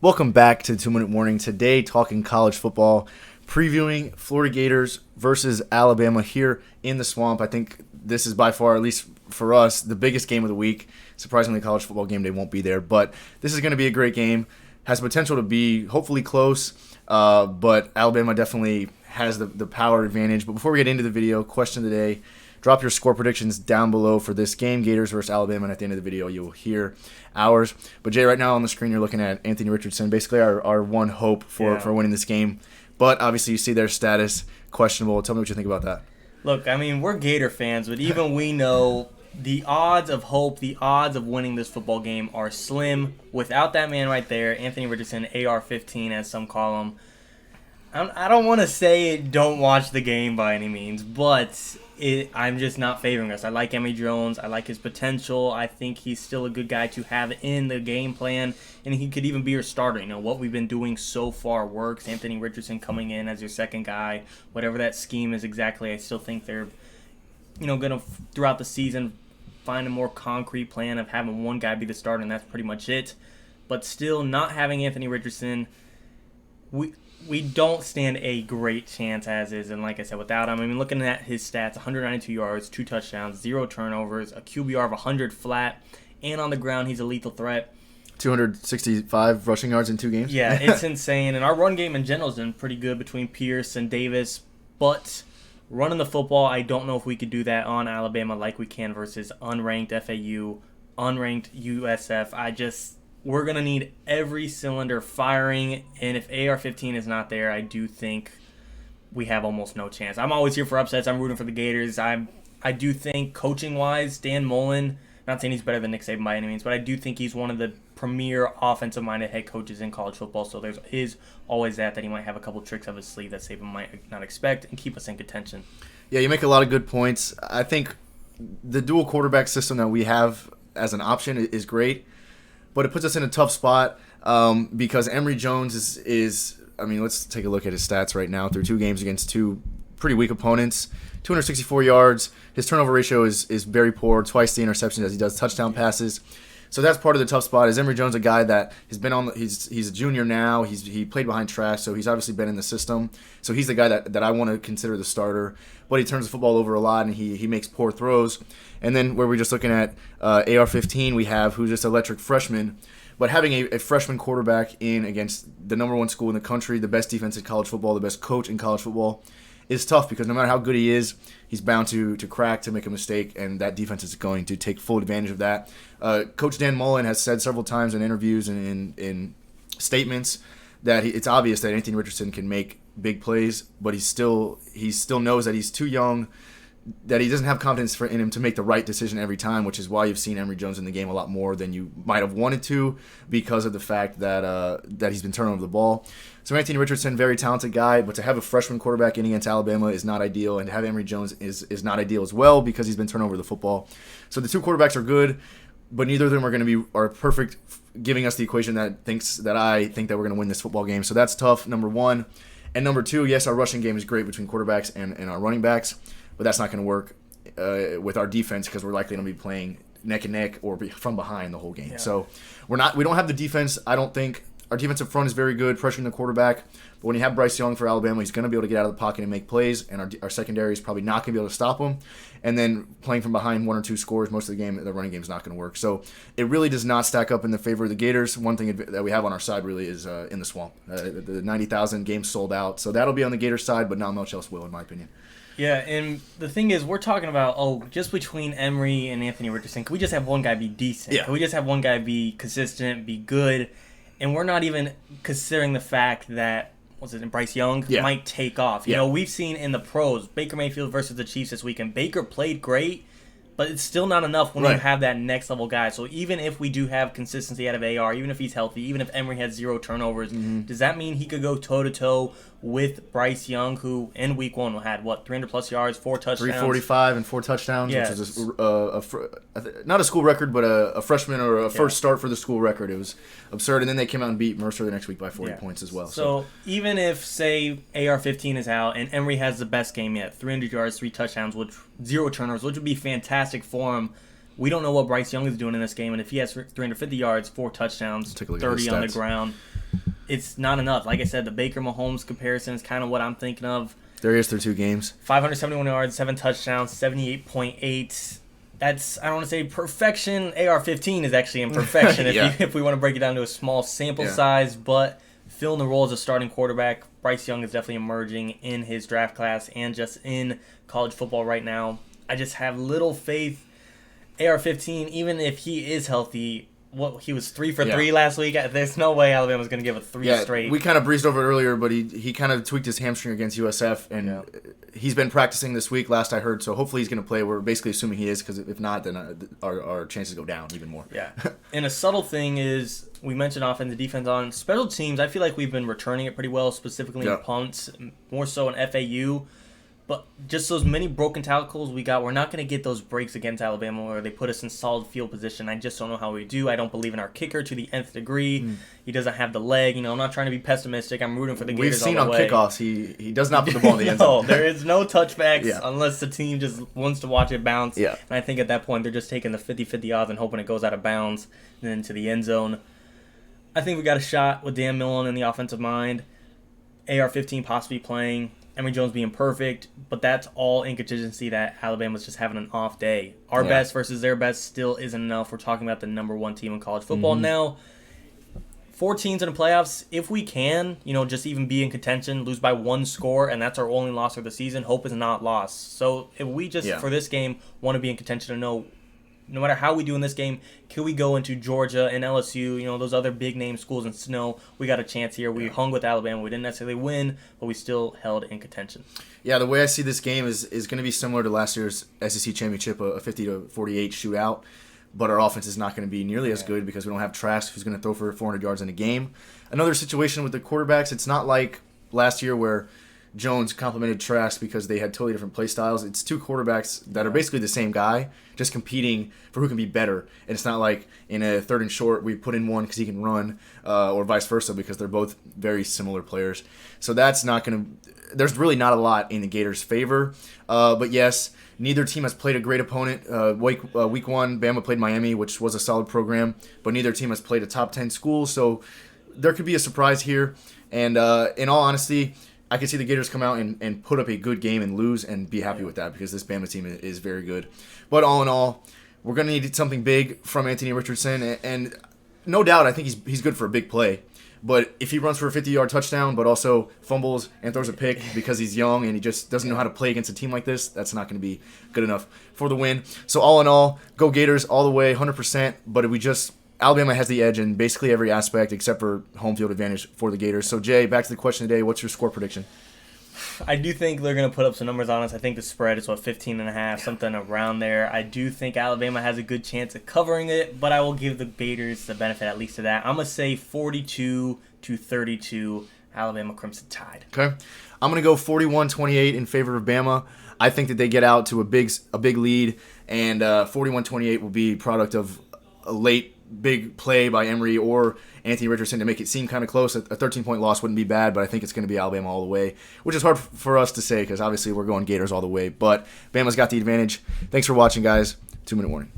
Welcome back to the 2-Minute Warning. Today, talking college football, previewing Florida Gators versus Alabama here in the Swamp. I think this is by far, at least for us, the biggest game of the week. Surprisingly, college football game day won't be there, but this is going to be a great game. Has potential to be hopefully close, but Alabama definitely has the power advantage. But before we get into the video, question of the day. Drop your score predictions down below for this game, Gators versus Alabama, and at the end of the video, you'll hear ours. But, Jay, right now on the screen, you're looking at Anthony Richardson, basically our one hope for winning this game. But, obviously, you see their status questionable. Tell me what you think about that. Look, I mean, we're Gator fans, but even we know the odds of hope, the odds of winning this football game are slim. Without that man right there, Anthony Richardson, AR-15, as some call him. I don't want to say don't watch the game by any means, but I'm just not favoring us. I like Emory Jones. I like his potential. I think he's still a good guy to have in the game plan, and he could even be your starter. You know, what we've been doing so far works. Anthony Richardson coming in as your second guy, whatever that scheme is exactly, I still think they're, going to, throughout the season, find a more concrete plan of having one guy be the starter, and that's pretty much it. But still, not having Anthony Richardson, we don't stand a great chance as is, and like I said, without him, I mean, looking at his stats, 192 yards, 2 touchdowns, 0 turnovers, a QBR of 100 flat, and on the ground, he's a lethal threat. 265 rushing yards in 2 games? Yeah, it's insane, and our run game in general has been pretty good between Pierce and Davis, but running the football, I don't know if we could do that on Alabama like we can versus unranked FAU, unranked USF. We're going to need every cylinder firing, and if AR-15 is not there, I do think we have almost no chance. I'm always here for upsets. I'm rooting for the Gators. I do think, coaching-wise, Dan Mullen, not saying he's better than Nick Saban by any means, but I do think he's one of the premier offensive-minded head coaches in college football, so there is always that he might have a couple tricks up his sleeve that Saban might not expect and keep us in contention. Yeah, you make a lot of good points. I think the dual quarterback system that we have as an option is great. But it puts us in a tough spot because Emory Jones is let's take a look at his stats right now through 2 games against 2 pretty weak opponents. 264 yards. His turnover ratio is very poor, twice the interceptions as he does touchdown passes. So that's part of the tough spot. Is Emory Jones a guy that has been on? He's a junior now. He played behind Trash, so he's obviously been in the system. So he's the guy that I want to consider the starter. But he turns the football over a lot, and he makes poor throws. And then where we're just looking at AR-15, we have who's just electric freshman. But having a freshman quarterback in against the number 1 school in the country, the best defense in college football, the best coach in college football, is tough because no matter how good he is, he's bound to crack, to make a mistake, and that defense is going to take full advantage of that. Coach Dan Mullen has said several times in interviews and in statements that it's obvious that Anthony Richardson can make big plays, but he still knows that he's too young, that he doesn't have confidence in him to make the right decision every time, which is why you've seen Emory Jones in the game a lot more than you might have wanted to because of the fact that he's been turning over the ball. So Anthony Richardson, very talented guy, but to have a freshman quarterback in against Alabama is not ideal, and to have Emory Jones is not ideal as well because he's been turning over the football. So the 2 quarterbacks are good, but neither of them are going to be perfect, giving us the equation that I think that we're going to win this football game. So that's tough, number 1. And number 2, yes, our rushing game is great between quarterbacks and our running backs, but that's not going to work with our defense because we're likely going to be playing neck and neck or from behind the whole game. Yeah. So we don't have the defense. I don't think our defensive front is very good, pressuring the quarterback. But when you have Bryce Young for Alabama, he's going to be able to get out of the pocket and make plays, and our secondary is probably not going to be able to stop him. And then playing from behind 1 or 2 scores most of the game, the running game is not going to work. So it really does not stack up in the favor of the Gators. One thing that we have on our side really is in the Swamp. The 90,000 games sold out. So that'll be on the Gators side, but not much else will, in my opinion. Yeah, and the thing is, we're talking about, just between Emory and Anthony Richardson, can we just have one guy be decent? Yeah. Can we just have one guy be consistent, be good? And we're not even considering the fact that, Bryce Young might take off. You know, we've seen in the pros, Baker Mayfield versus the Chiefs this weekend. Baker played great, but it's still not enough when you have that next level guy. So even if we do have consistency out of AR, even if he's healthy, even if Emory has 0 turnovers, does that mean he could go toe-to-toe with Bryce Young, who in week 1 had, 300-plus yards, 4 touchdowns? 345 and 4 touchdowns, which is not a school record, but a freshman or a first start for the school record. It was absurd. And then they came out and beat Mercer the next week by 40 points as well. So even if, say, AR-15 is out and Emory has the best game yet, 300 yards, 3 touchdowns, 0 turnovers, which would be fantastic for him. We don't know what Bryce Young is doing in this game, and if he has 350 yards, 4 touchdowns, 30 on the ground, it's not enough. Like I said, the Baker Mahomes comparison is kind of what I'm thinking of. There is through 2 games. 571 yards, 7 touchdowns, 78.8. That's, I don't want to say perfection. AR-15 is actually imperfection if we want to break it down to a small sample size, but filling the role as a starting quarterback, Bryce Young is definitely emerging in his draft class and just in college football right now. I just have little faith. AR-15, even if he is healthy, he was 3 for 3 last week. There's no way Alabama's going to give a 3 straight. We kind of breezed over it earlier, but he kind of tweaked his hamstring against USF, and he's been practicing this week, last I heard, so hopefully he's going to play. We're basically assuming he is, because if not, then our chances go down even more. Yeah. And a subtle thing is, we mentioned offense and defense on special teams. I feel like we've been returning it pretty well, specifically in punts, more so in FAU. But just those many broken tackles we got, we're not going to get those breaks against Alabama where they put us in solid field position. I just don't know how we do. I don't believe in our kicker to the nth degree. He doesn't have the leg. I'm not trying to be pessimistic. I'm rooting for the Gators all the way. We've seen on kickoffs, he does not put the ball in the end zone. No, there is no touchbacks unless the team just wants to watch it bounce. Yeah. And I think at that point they're just taking the 50-50 odds and hoping it goes out of bounds and then to the end zone. I think we got a shot with Dan Millen in the offensive mind. AR-15 possibly playing. Emory Jones being perfect, but that's all in contingency that Alabama's just having an off day. Our best versus their best still isn't enough. We're talking about the number 1 team in college football now. 4 teams in the playoffs, if we can, just even be in contention, lose by 1 score, and that's our only loss of the season, hope is not lost. So if we just, for this game, want to be in contention and know, no matter how we do in this game, can we go into Georgia and LSU, those other big-name schools and snow? We got a chance here. We hung with Alabama. We didn't necessarily win, but we still held in contention. Yeah, the way I see this game is going to be similar to last year's SEC championship, a 50-48 shootout, but our offense is not going to be nearly as good because we don't have Trask, who's going to throw for 400 yards in a game. Another situation with the quarterbacks, it's not like last year where Jones complimented Trask because they had totally different play styles. It's 2 quarterbacks that are basically the same guy, just competing for who can be better. And it's not like in a 3rd and short we put in one because he can run, or vice versa, because they're both very similar players. So that's not going to – there's really not a lot in the Gators' favor. But yes, neither team has played a great opponent. Week 1, Bama played Miami, which was a solid program, but neither team has played a top 10 school. So there could be a surprise here. And in all honesty, I could see the Gators come out and put up a good game and lose and be happy with that because this Bama team is very good. But all in all, we're going to need something big from Anthony Richardson. And no doubt, I think he's good for a big play. But if he runs for a 50-yard touchdown but also fumbles and throws a pick because he's young and he just doesn't know how to play against a team like this, that's not going to be good enough for the win. So all in all, go Gators all the way, 100%. But if we just... Alabama has the edge in basically every aspect except for home field advantage for the Gators. So, Jay, back to the question today. What's your score prediction? I do think they're going to put up some numbers on us. I think the spread is, 15.5, something around there. I do think Alabama has a good chance of covering it, but I will give the Gators the benefit at least of that. I'm going to say 42-32, Alabama Crimson Tide. Okay. I'm going to go 41-28 in favor of Bama. I think that they get out to a big lead, and 41-28 will be product of a late big play by Emory or Anthony Richardson to make it seem kind of close. A 13-point loss wouldn't be bad, but I think it's going to be Alabama all the way, which is hard for us to say because obviously we're going Gators all the way. But Bama's got the advantage. Thanks for watching, guys. 2-minute warning.